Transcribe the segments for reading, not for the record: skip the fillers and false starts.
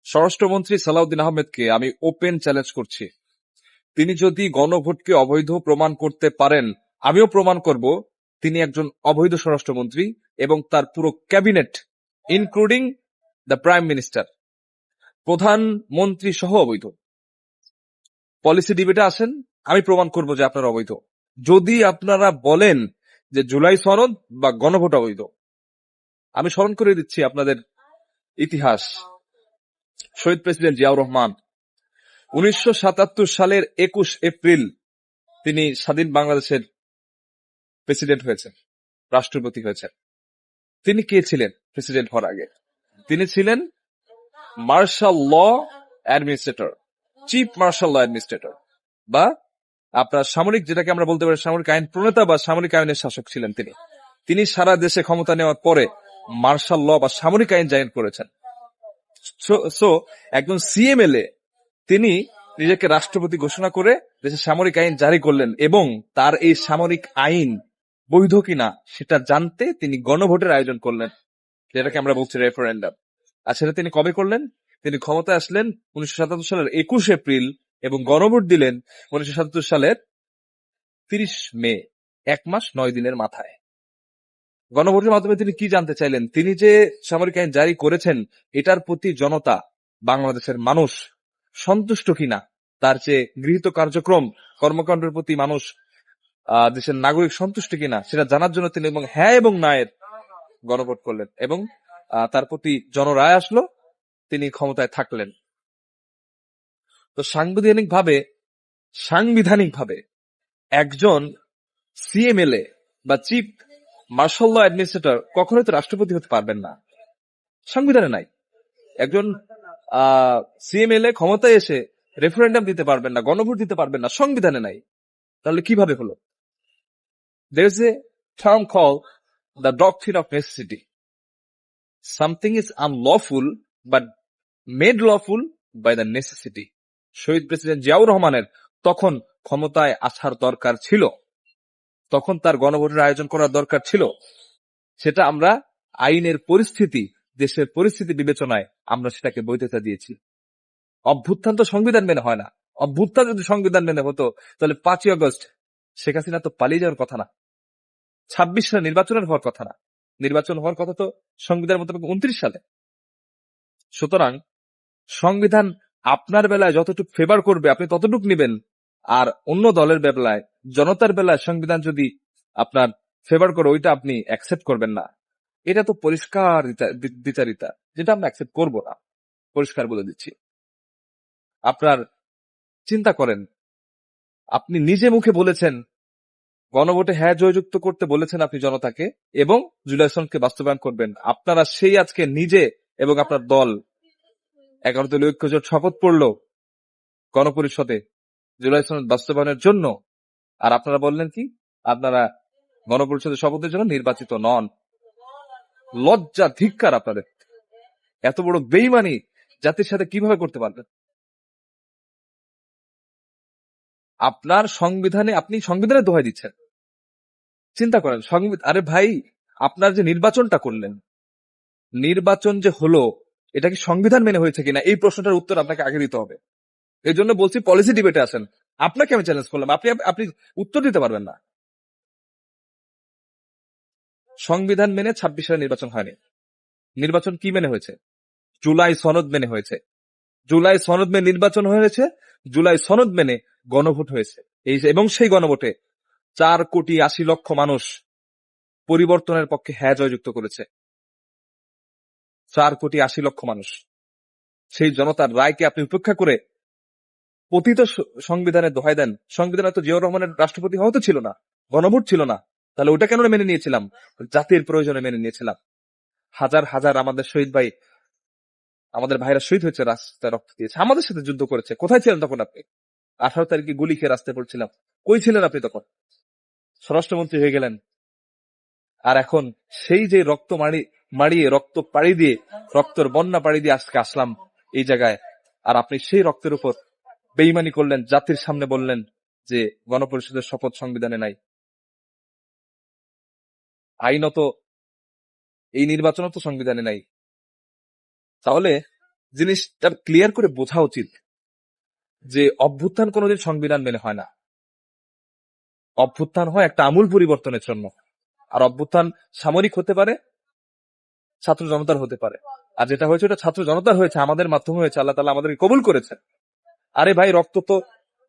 স্বরাষ্ট্রমন্ত্রী সালাউদ্দিন আহমেদকে আমি ওপেন চ্যালেঞ্জ করছি। তিনি যদি গণভোটকে অবৈধ প্রমাণ করতে পারেন, আমিও প্রমাণ করব তিনি একজন অবৈধ স্বরাষ্ট্রমন্ত্রী এবং তার পুরো cabinet including the prime minister, প্রধানমন্ত্রী সহ অবৈধ। পলিসি ডিবেটে আসেন, আমি প্রমাণ করব যে আপনারা অবৈধ। যদি আপনারা বলেন যে জুলাই সনদ বা গণভোট অবৈধ, আমি স্মরণ করে দিচ্ছি আপনাদের ইতিহাস। শহীদ প্রেসিডেন্ট জিয়াউর রহমান 1977 সালের 21 এপ্রিল তিনি স্বাধীন বাংলাদেশের প্রেসিডেন্ট হয়েছেন, রাষ্ট্রপতি হয়েছেন। তিনি কে ছিলেন প্রেসিডেন্ট হওয়ার আগে? তিনি ছিলেন martial law administrator, chief martial law administrator, বা আপনার সামরিক, যেটাকে আমরা বলতে পারি সামরিক আইন প্রণেতা বা সামরিক আইনের শাসক ছিলেন তিনি। তিনি সারা দেশে ক্ষমতা নেওয়ার পরে মার্শাল ল বা সামরিক আইন জারি করেছেন। সো একজন সিএমএলএ তিনি নিজেকে রাষ্ট্রপতি ঘোষণা করে দেশে সামরিক আইন জারি করলেন এবং তার এই সামরিক আইন বৈধ কিনা সেটা জানতে তিনি গণভোটের আয়োজন করলেন, যেটাকে আমরা বলছি রেফারেন্ডাম। আর সেটা তিনি কবে করলেন? তিনি ক্ষমতায় আসলেন 1977 সালের 21 এপ্রিল এবং গণভোট দিলেন 1977 সালের 30 মে, 1 মাস 9 দিনের মাথায়। গণভোটের মাধ্যমে তিনি কি জানতে চাইলেন? তিনি যে সামরিক আইন জারি করেছেন এটার প্রতি জনতা, বাংলাদেশের মানুষ সন্তুষ্ট কিনা, তার যে গৃহীত কার্যক্রম কর্মকাণ্ডের প্রতি মানুষ, দেশের নাগরিক সন্তুষ্ট কিনা সেটা জানার জন্য তিনি এবং হ্যাঁ এবং না এর গণভোট করলেন এবং তার প্রতি জনরায় আসলো, তিনি ক্ষমতায় থাকলেন। তো সাংবিধানিকভাবে একজন সিএমএলএ বা চিফ মার্শাল ল অ্যাডমিনিস্ট্রেটর কখনোই তো রাষ্ট্রপতি হতে পারবেন না, সংবিধানে নাই। একজন সিএমএলএ ক্ষমতায় এসে রেফারেন্ডাম দিতে পারবেন না, গণভোট দিতে পারবেন না, সংবিধানে নাই। তাহলে কিভাবে হলো? There is a term called the doctrine of necessity. Something is unlawful but made lawful by the necessity. শহীদ প্রেসিডেন্ট জিয়াউর রহমানের তখন ক্ষমতায় আসার দরকার ছিল, তখন তার গণভোটের আয়োজন করার দরকার ছিল। সেটা আমরা আইনের পরিস্থিতি, দেশের পরিস্থিতি বিবেচনায় আমরা সেটাকে বৈধতা দিয়েছি। অভ্যুত্থান তো সংবিধান মেনে হয় না। অভ্যুত্থান যদি সংবিধান মেনে হতো তাহলে 5ই আগস্ট শেখ হাসিনা তো পালিয়ে যাওয়ার কথা না, 26 সালে নির্বাচনের হওয়ার কথা না, নির্বাচন হওয়ার কথা তো সংবিধানের মোতাবেক 29 সালে। সুতরাং সংবিধান আপনার বেলায় যতটুকু ফেভার করবে আপনি ততটুকু নিবেন, আর অন্য দলের বেলায়, জনতার বেলায় সংবিধান যদি আপনার ফেভার করে ওইটা আপনি অ্যাকসেপ্ট করবেন না। এটা তো পরিষ্কার দ্বিচারিতা, যেটা আমরা অ্যাকসেপ্ট করব না, পরিষ্কার বলে দিচ্ছি। আপনার চিন্তা করেন, আপনি নিজে মুখে বলেছেন গণভোটে হ্যাঁ জয়যুক্ত করতে বলেছেন আপনি জনতাকে এবং জুলাই সনদকে বাস্তবায়ন করবেন। আপনারা সেই আজকে নিজে এবং আপনার দল 11 দলীয় ঐক্যজোট শপথ পড়ল গণপরিষদে জুলাই সনদ বাস্তবায়নের জন্য, আর আপনারা বললেন কি আপনারা গণপরিষদের শপথের জন্য নির্বাচিত নন। লজ্জা, ধিক্কার আপনাদের। এত বড় বেইমানি জাতির সাথে কিভাবে করতে পারবেন? আপনার সংবিধানে, আপনি সংবিধানের দোহাই দিচ্ছেন। চিন্তা করেন, আরে ভাই, আপনার যে নির্বাচনটা করলেন, নির্বাচন যে হলো এটা কি সংবিধান মেনে হয়েছে কিনা এই প্রশ্নটার উত্তর আপনাকে আগে দিতে হবে। এই জন্য বলছি পলিসি ডিবেটে আসেন। আপনাকে আমি চ্যালেঞ্জ করলাম, আপনি উত্তর দিতে পারবেন না। সংবিধান মেনে 26 সালে নির্বাচন হয়নি। নির্বাচন কি মেনে হয়েছে? জুলাই সনদ মেনে হয়েছে। জুলাই সনদ মেনে নির্বাচন হয়েছে, জুলাই সনদ মেনে গণভোট হয়েছে। এবং সেই গণভোটে 4,80,00,000 মানুষ পরিবর্তনের পক্ষে হ্যাঁ জয়যুক্ত করেছে। 4,80,00,000 মানুষ। সেই জনতার রায়কে আপনি উপেক্ষা করে পতিত সংবিধানের দোহাই দেন। সংবিধানে তো জিয়াউর রহমানের রাষ্ট্রপতি হয়তো ছিল না, গণভোট ছিল না, তাহলে ওটা কেন মেনে নিয়েছিলাম? জাতির প্রয়োজনে মেনে নিয়েছিলাম। হাজার হাজার আমাদের শহীদ ভাই, আমাদের ভাইরা শহীদ হয়েছে, রাস্তায় রক্ত দিয়েছে, আমাদের সাথে যুদ্ধ করেছে। কোথায় ছিলেন তখন আপনি? 18 তারিখে গুলি খেয়ে রাস্তায় পড়ছিলাম, কই ছিলেন আপনি তখন? স্বরাষ্ট্রমন্ত্রী হয়ে গেলেন, আর এখন সেই যে রক্ত মাড়িয়ে, রক্ত পাড়ি দিয়ে, রক্তের বন্যা পাড়ি দিয়ে আজকে আসলাম এই জায়গায়, আর আপনি সেই রক্তের উপর বেইমানি করলেন, জাতির সামনে বললেন যে গণপরিষদের শপথ সংবিধানে নাই। আইনত এই নির্বাচনও তো সংবিধানে নাই। তাহলে জিনিসটা ক্লিয়ার করে বোঝা উচিত যে অভ্যুত্থান কোনোদিন সংবিধান মেনে হয় না। অভ্যুত্থান হয় একটা আমূল পরিবর্তনের জন্য। আর অভ্যুত্থান সামরিক হতে পারে, ছাত্র জনতার হতে পারে। আর যেটা হয়েছে ওটা ছাত্র জনতার হয়েছে, আমাদের মাধ্যমে হয়েছে, আল্লাহ তাআলা আমাদেরকে কবুল করেছে। আরে ভাই, রক্ত তো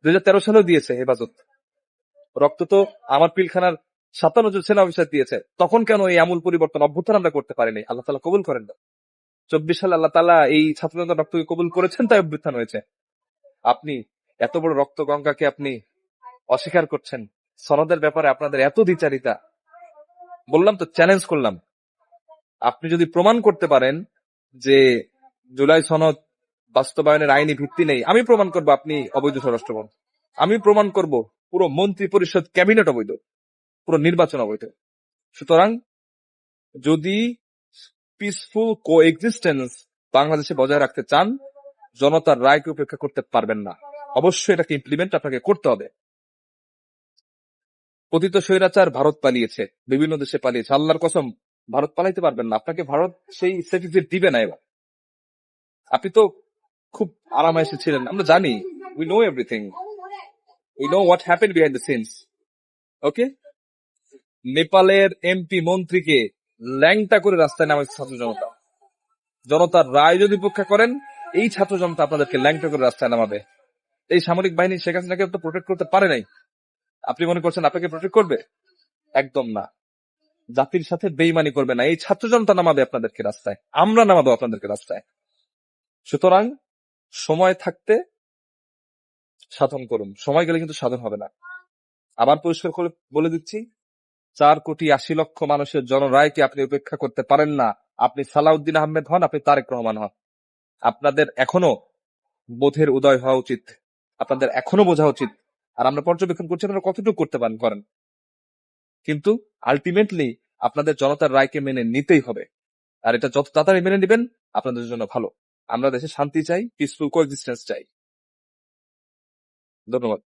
2013 সালেও দিয়েছে হেফাজত, রক্ত তো আমার পিলখানার 57 জন সেনা অফিসার দিয়েছে। তখন কেন এই আমূল পরিবর্তন অভ্যুত্থান আমরা করতে পারিনি? আল্লাহ তাআলা কবুল করেন না। 24 সালে আল্লাহ তাআলা এই ছাত্র জনতার রক্তকে কবুল করেছেন, তাই অভ্যুত্থান হয়েছে। আপনি এত বড় রক্ত গঙ্গাকে আপনি অস্বীকার করছেন। সনদের ব্যাপারে আপনাদের এত দ্বিচারিতা। বললাম তো, চ্যালেঞ্জ করলাম, আপনি যদি প্রমাণ করতে পারেন যে জুলাই সনদ বাস্তবায়নের আইনি ভিত্তি নেই, আমি প্রমাণ করব আপনি অবৈধ স্বরাষ্ট্রমন্ত্রী। আমি প্রমাণ করব পুরো মন্ত্রী পরিষদ ক্যাবিনেট অবৈধ, পুরো নির্বাচন অবৈধ। সুতরাং যদি পিসফুল কো এক্সিস্টেন্স বাংলাদেশে বজায় রাখতে চান, জনতার রায়কে উপেক্ষা করতে পারবেন না। অবশ্যই এটাকে ইমপ্লিমেন্ট আপনাকে করতে হবে। পতিত স্বৈরাচার ভারত পালিয়েছে, বিভিন্ন দেশে পালিয়েছে। আল্লাহর কসম, ভারত পালাইতে পারবেন না। আপনাকে ভারত সেই সার্টিফিকেট দিবে না। এবার আপনি তো খুব আরামে এসেছিলেন, আমরা জানি। We know everything, we know what happened behind the scenes. Okay, নেপালের এমপি মন্ত্রীকে ল্যাংটা করে রাস্তায় নামাইছে ছাত্র জনতা। জনতার রায় যদি উপেক্ষা করেন, এই ছাত্র জনতা আপনাদেরকে ল্যাংটা করে রাস্তায় নামাবে। এই সামরিক বাহিনী শেখ হাসিনাকে তো প্রোটেক্ট করতে পারে নাই। আপনি মনে করছেন আপনাকে প্রোটেক্ট করবে? একদম না। জাতির সাথে বেইমানি করবে না। এই ছাত্র জনতা নামাবে আপনাদেরকে রাস্তায়, আমরা নামাবো আপনাদেরকে রাস্তায়। সুতরাং সময় থাকতে সাধন করুন, সময় গেলে কিন্তু সাধন হবে না। আবার পরিষ্কার করে বলে দিচ্ছি, 4,80,00,000 মানুষের জনরায়কে আপনি উপেক্ষা করতে পারেন না। আপনি সালাউদ্দিন আহমেদ হন, আপনি তারেক রহমান হন, আপনাদের এখনো বোধের উদয় হওয়া উচিত, আপনাদের এখনো বোঝা উচিত। আর আমরা পর্যবেক্ষণ করছি আপনারা কতটুকু করতে পারেন করেন, কিন্তু আলটিমেটলি আপনাদের জনতার রায়কে মেনে নিতেই হবে। আর এটা যত তাড়াতাড়ি মেনে নেবেন আপনাদের জন্য ভালো। আমরা দেশে শান্তি চাই, পিসফুল কোএক্সিস্টেন্স চাই। ধন্যবাদ।